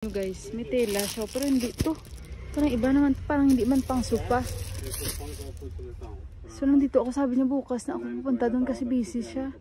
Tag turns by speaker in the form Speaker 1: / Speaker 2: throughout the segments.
Speaker 1: Guys, may tela siya pero hindi to. Parang iba naman, parang hindi man pang supa. So nandito ako, sabi niya bukas na ako pupunta doon kasi busy siya.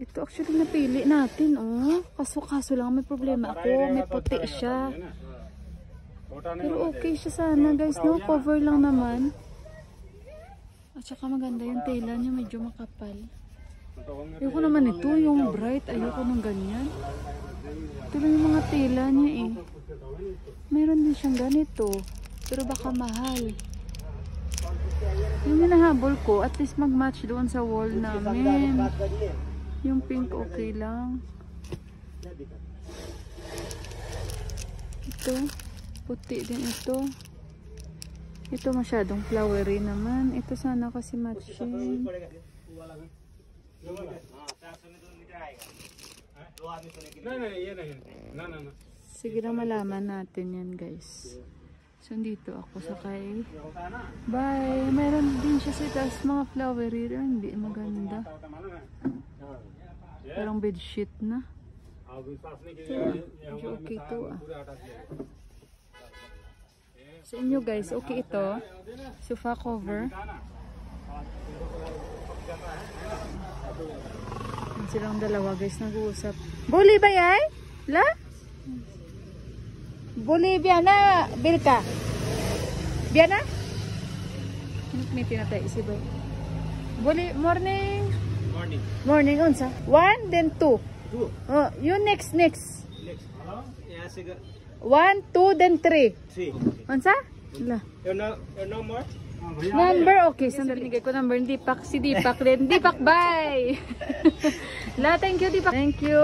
Speaker 1: Ito actually napili natin, oh. Kaso lang may problema ako, may puti siya. Pero okay siya sana guys, no? Cover lang naman. At saka maganda yung tela niya, medyo makapal. Ayoko naman ito, yung bright, ayoko nung ganyan. Ito lang yung mga tela niya eh. Meron din siyang ganito, pero baka mahal. Yung hinahabol ko, at least mag-match doon sa wall namin. Yung pink okay lang. Ito, puti din ito. Ito masyadong flowery naman. Ito sana kasi matching. Sige na malaman natin yan guys. So dito ako sakay. Bye. Meron din siya sa taas mga flowery. Hindi maganda. Parang bedsheet na. So, okay to ah. Sa inyo guys, okay ito. Sofa cover. Yan silang dalawa guys nag-uusap. Buli ba yan? La? Buli Biana, Bilka. Biana? May tinatay isi ba? Buli, morning. Morning unsa? 1 then 2. Oh, you next. Next. Hello? Yeah, sige. 1, 2 then 3. Unsa? La. No more? Number, okay. Sandali ko number. Dipak, si Dipak din. Dipak, bye! La, thank you, Dipak. Thank you.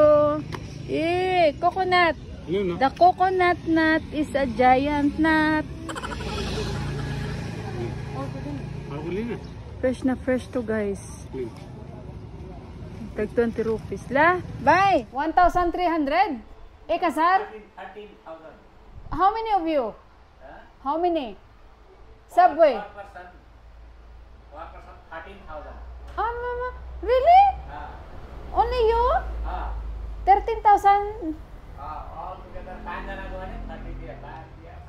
Speaker 1: Eh, coconut. The coconut nut is a giant nut. Fresh na fresh to, guys. Tag 20 rupees. La, bye! 1,300? Eh, kasar? 13,000. How many of you? How many? Subway. 1 person 13,000. Mama, really? Only you? 13,000. All together 13,000.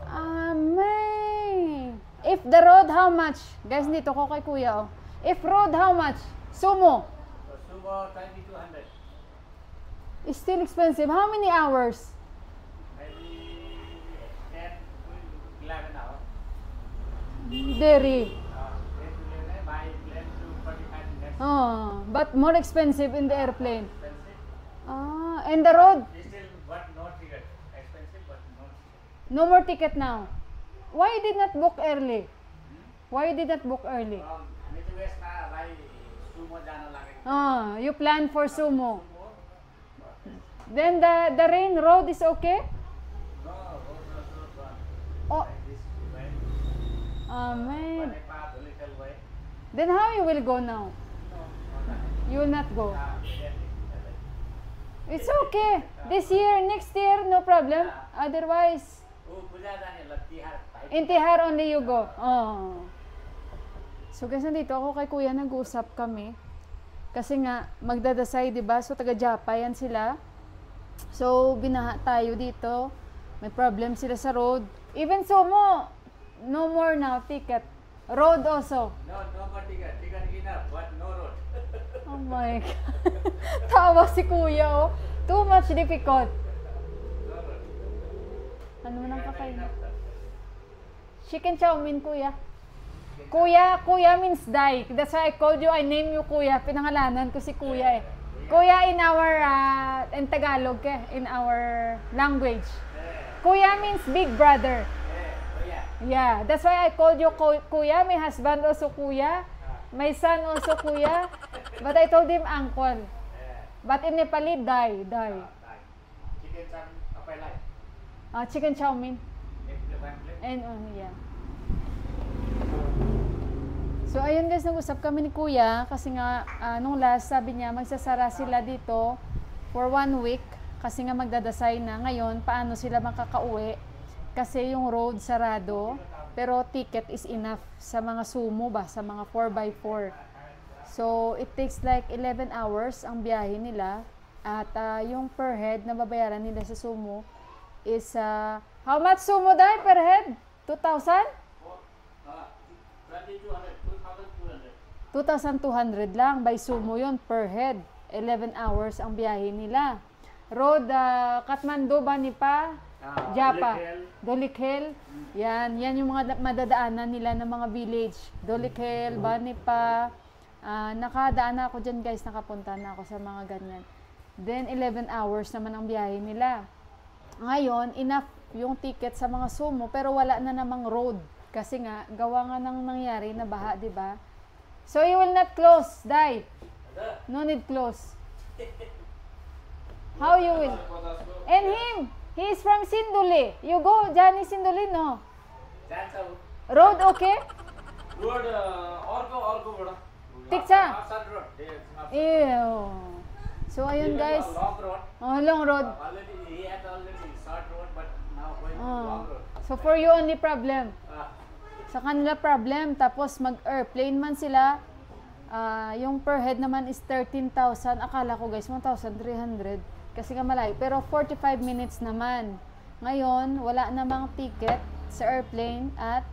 Speaker 1: Amay. If the road, how much? Guys, dito ko kay kuya. Oh. If road, how much? Sumo. Sumo 2,200. It's still expensive. How many hours? Maybe 10 to 11 hours. Dairy. Oh, but more expensive in the airplane. Ah, and the road? Still, but no ticket. Expensive, but no ticket. No more ticket now. Why you did not book early? Why you did not book early? Ah, you plan for sumo. Then the rain road is okay? No, road. Oh. Amen. Then how you will go now? You will not go. It's okay. This year, next year, no problem. Otherwise, in Tihar only you go. Oh. So guys, nandito ako kay kuya, nag-uusap kami. Kasi nga, magdadasay, diba? So taga-Japa yan sila. So, binaha tayo dito. May problem sila sa road. Even sumo, no more now ticket. Road also. No more ticket. Ticket enough, but no road. Oh my God. Tawa si kuya, oh. Too much difficult. Ano mo nang kakain? Chicken chow mein, kuya. Kuya means die. That's why I called you, I name you kuya. Pinangalanan ko si kuya eh. Kuya in our, in Tagalog, in our language. Kuya means big brother. Yeah, that's why I called you kuya. My husband also kuya. My son also kuya. But I told him uncle. But in Nepali, die. Chicken chow mein. And yeah. So ayun guys, nag-usap kami ni kuya kasi nga nung last sabi niya magsasara sila dito for 1 week kasi nga magdadasay na. Ngayon paano sila makakauwi kasi yung road sarado pero ticket is enough sa mga sumo ba, sa mga 4x4. So it takes like 11 hours ang biyahe nila at yung per head na babayaran nila sa sumo is, how much sumo dai per head? 2,000? 2,200 lang by sumo yon per head. 11 hours ang biyahe nila. Road, Kathmandu, Banipa, Japa, Dolikhel. Yan yung mga madadaanan nila ng mga village. Dolikhel, Banipa. Nakadaan na ako dyan guys, nakapunta na ako sa mga ganyan. Then 11 hours naman ang biyahe nila. Ngayon, enough yung ticket sa mga sumo pero wala na namang road. Kasi nga, gawa nga nang nangyari na baha, di ba? So you will not close, Dai. No need close. How you will? And him, he is from Sinduli. You go, Johnny Sinduli, no? Road okay?
Speaker 2: Road, Orgo, bro.
Speaker 1: Tiksa? Ew. So ayun guys.
Speaker 2: Long road.
Speaker 1: Oh, long road.
Speaker 2: He had already short road, but now going long road.
Speaker 1: So for you only problem. Sa kanila problem, tapos mag-airplane man sila, yung per head naman is 13,000. Akala ko guys, 1,300. Kasi nga malayo. Pero 45 minutes naman. Ngayon, wala namang ticket sa airplane at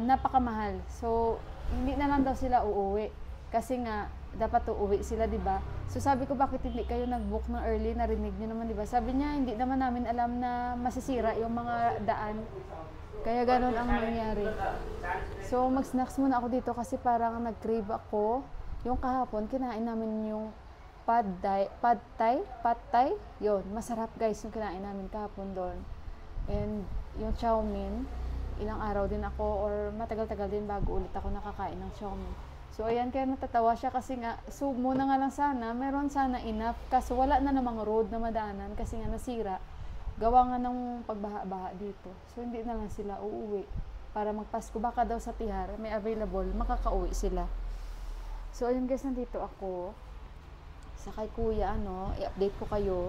Speaker 1: napakamahal. So, hindi na lang daw sila uuwi. Kasi nga, dapat uuwi sila, di ba? So, sabi ko, bakit hindi kayo nag-book ng early? Narinig nyo naman, di ba? Sabi niya, hindi naman namin alam na masisira yung mga daan. Kaya ganun ang nangyari. So, mag-snacks muna ako dito kasi parang nag-crave ako. Yung kahapon, kinain namin yung pad thai. Yun, masarap guys yung kinain namin kahapon doon. And yung chow mein, ilang araw din ako or matagal-tagal din bago ulit ako nakakain ng chow mein. So, ayan, kaya natatawa siya kasi nga, sumo na nga lang sana, meron sana enough. Kaso wala na namang road na madaanan kasi nga nasira. Gawa nga ng pagbaha-baha dito. So, hindi na lang sila uuwi. Para magpasko, baka daw sa Tihar, may available, makakauwi sila. So, ayun guys, nandito ako. Sa kay Kuya, i-update ko kayo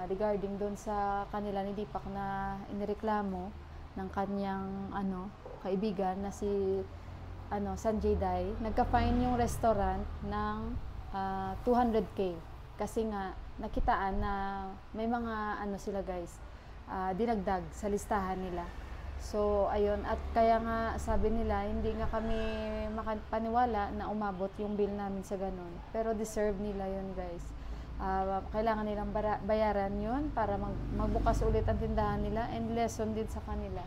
Speaker 1: regarding doon sa kanila ni Deepak na inireklamo ng kanyang, kaibigan na si, Sanjay Dai. Nagka-fine yung restaurant ng 200K. Kasi nga, nakitaan na may mga sila guys, dinagdag sa listahan nila. So ayun, at kaya nga sabi nila hindi nga kami makapaniwala na umabot yung bill namin sa ganun, pero deserve nila yun guys. Kailangan nilang bayaran yun para magbukas ulit ang tindahan nila and lesson din sa kanila.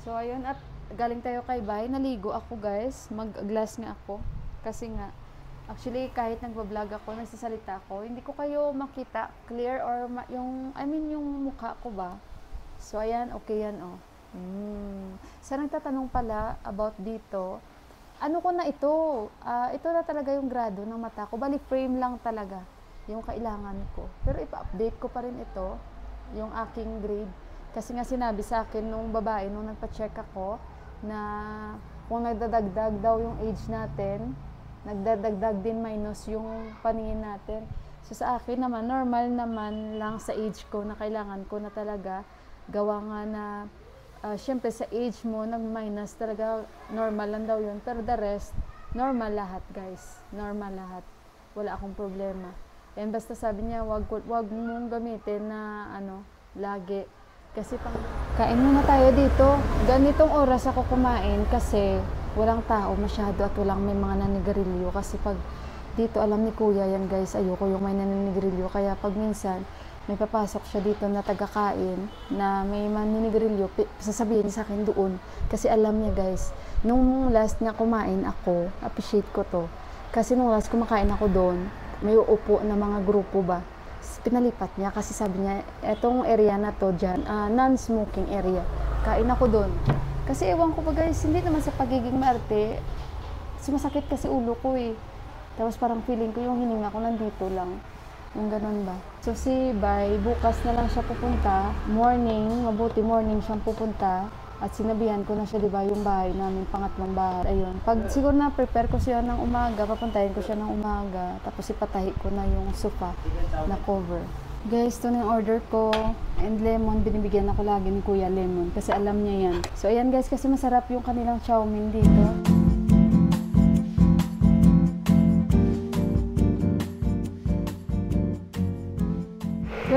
Speaker 1: So ayun, at galing tayo kay Bay, naligo ako guys, mag-glass nga ako kasi nga actually, kahit nagbablog ako, nagsasalita ako, hindi ko kayo makita clear or yung mukha ko ba. So, ayan, okay yan, Sa nagtatanong pala about dito, ano ko na ito? Ito na talaga yung grado ng mata ko. Bali, frame lang talaga yung kailangan ko. Pero ipa-update ko pa rin ito, yung aking grade. Kasi nga sinabi sa akin nung babae, nung nagpa-check ako, na kung nagdadagdag daw yung age natin, nagdadagdag din minus yung paningin natin. So sa akin naman, normal naman lang sa age ko na kailangan ko na talaga gawa nga na syempre sa age mo nag-minus talaga, normal lang daw yun. Pero the rest, normal lahat guys. Normal lahat. Wala akong problema. And basta sabi niya, wag mong gamitin na lagi. Kasi kain muna tayo dito. Ganitong oras ako kumain kasi walang tao masyado at walang may mga naninigarilyo. Kasi pag dito, alam ni Kuya yan guys, ayoko yung may naninigarilyo. Kaya pag minsan, may papasok siya dito na taga-kain na may maninigarilyo, sasabihin niya sa akin doon. Kasi alam niya guys, nung last niya kumain ako, appreciate ko to. Kasi nung last kumakain ako doon, may uupo na mga grupo ba. Pinalipat niya kasi sabi niya, etong area na to dyan, non-smoking area. Kain ako doon. Kasi ewan ko pa guys, hindi naman sa pagiging maarte, sumasakit kasi ulo ko eh. Tapos parang feeling ko yung hininga ko nandito lang. Yung ganun ba. So si Bay, bukas na lang siya pupunta. Morning, mabuti morning siyang pupunta. At sinabihan ko na siya, diba, yung bahay namin, pangatlong bahay. Ayun. Pag siguro na prepare ko siya ng umaga, papuntahin ko siya ng umaga. Tapos ipatahi ko na yung sofa na cover. Guys, ito na yung order ko. And lemon, binibigyan ako lagi ni Kuya lemon. Kasi alam niya yan. So ayan guys, kasi masarap yung kanilang chow mein dito.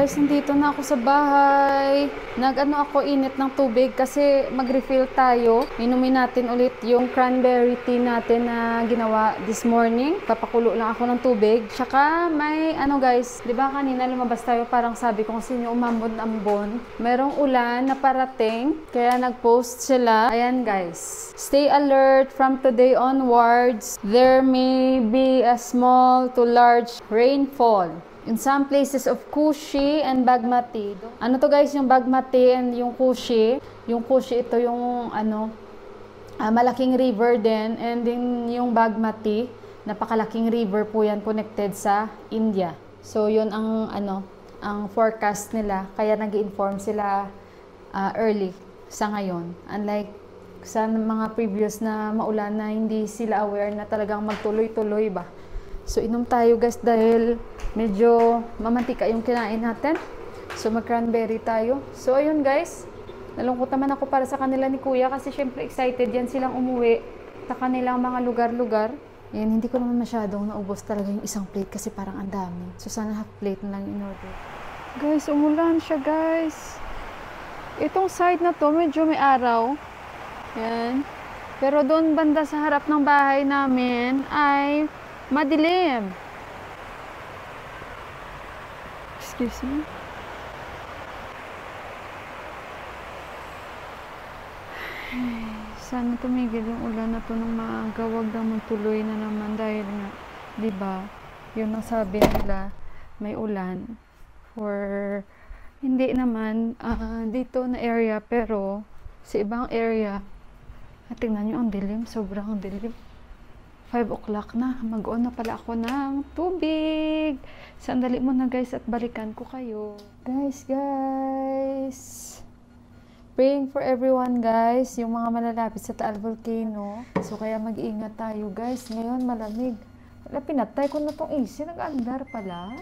Speaker 1: Guys, nandito na ako sa bahay. Nag-ano ako, init ng tubig kasi mag-refill tayo. Inumin natin ulit yung cranberry tea natin na ginawa this morning. Papakulo lang ako ng tubig. Tsaka may ano guys, di ba kanina lumabas tayo parang sabi ko kasi yung umambon-ambon. Merong ulan na parating. Kaya nag-post sila. Ayan guys. Stay alert from today onwards. There may be a small to large rainfall in some places of Kushi and Bagmati. Ano to guys, yung Bagmati and yung Kushi. Yung Kushi ito yung ano, malaking river din. And then yung Bagmati, napakalaking river po yan connected sa India. So yun ang ano, ang forecast nila. Kaya nag-inform sila early sa ngayon. Unlike sa mga previous na maulan na hindi sila aware na talagang magtuloy-tuloy ba. So, inom tayo guys dahil medyo mamantika yung kinain natin. So, mag-cranberry tayo. So, ayun guys. Nalungkot naman ako para sa kanila ni Kuya kasi syempre excited yan silang umuwi sa kanilang mga lugar-lugar. Yan, hindi ko naman masyadong naubos talaga yung isang plate kasi parang ang dami. So, sana half plate na lang in-order. Guys, umulan siya guys. Itong side na to, medyo may araw. Yan. Pero doon banda sa harap ng bahay namin ay madilim. Excuse me. Sana tumigil yung ulan na to ng maaga. Wag na magtuloy na naman dahil nga, di ba? Yun ang sabi nila, may ulan. Or hindi naman dito na area pero sa ibang area. Tingnan nyo ang dilim, sobrang dilim. 5 o'clock na. Mag-on na pala ako ng tubig. Sandali muna guys at balikan ko kayo. Guys. Praying for everyone guys. Yung mga malalapit sa Taal Volcano. So kaya mag-iingat tayo guys. Ngayon malamig. Wala, pinatay ko na tong AC. Nag-andar pala.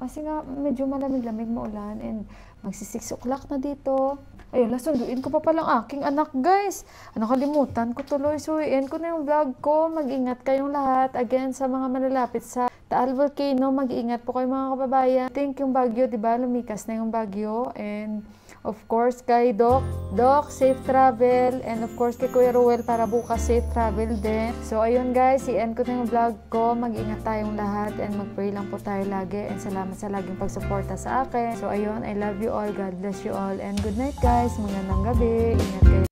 Speaker 1: Kasi nga medyo malamig-lamig maulan. And magsi 6 o'clock na dito. Ayun, lasunduin ko pa palang aking anak, guys. Nakalimutan ko tuloy. Suwiin ko na yung vlog ko. Mag-ingat kayong lahat. Again, sa mga malalapit sa Taal Volcano, mag-ingat po kayo mga kababayan. Think yung bagyo, diba? Lumikas na yung bagyo. And, of course, kay Doc. Doc, safe travel. And, of course, kay Kuya Ruel para bukas safe travel din. So, ayun, guys. I-end ko na yung vlog ko. Mag-ingat tayong lahat. And, mag-pray lang po tayo lagi. And, salamat sa laging pagsuporta sa akin. So, ayun. I love you all. God bless you all. And, good night, guys. Magandang gabi. Ingat kayo.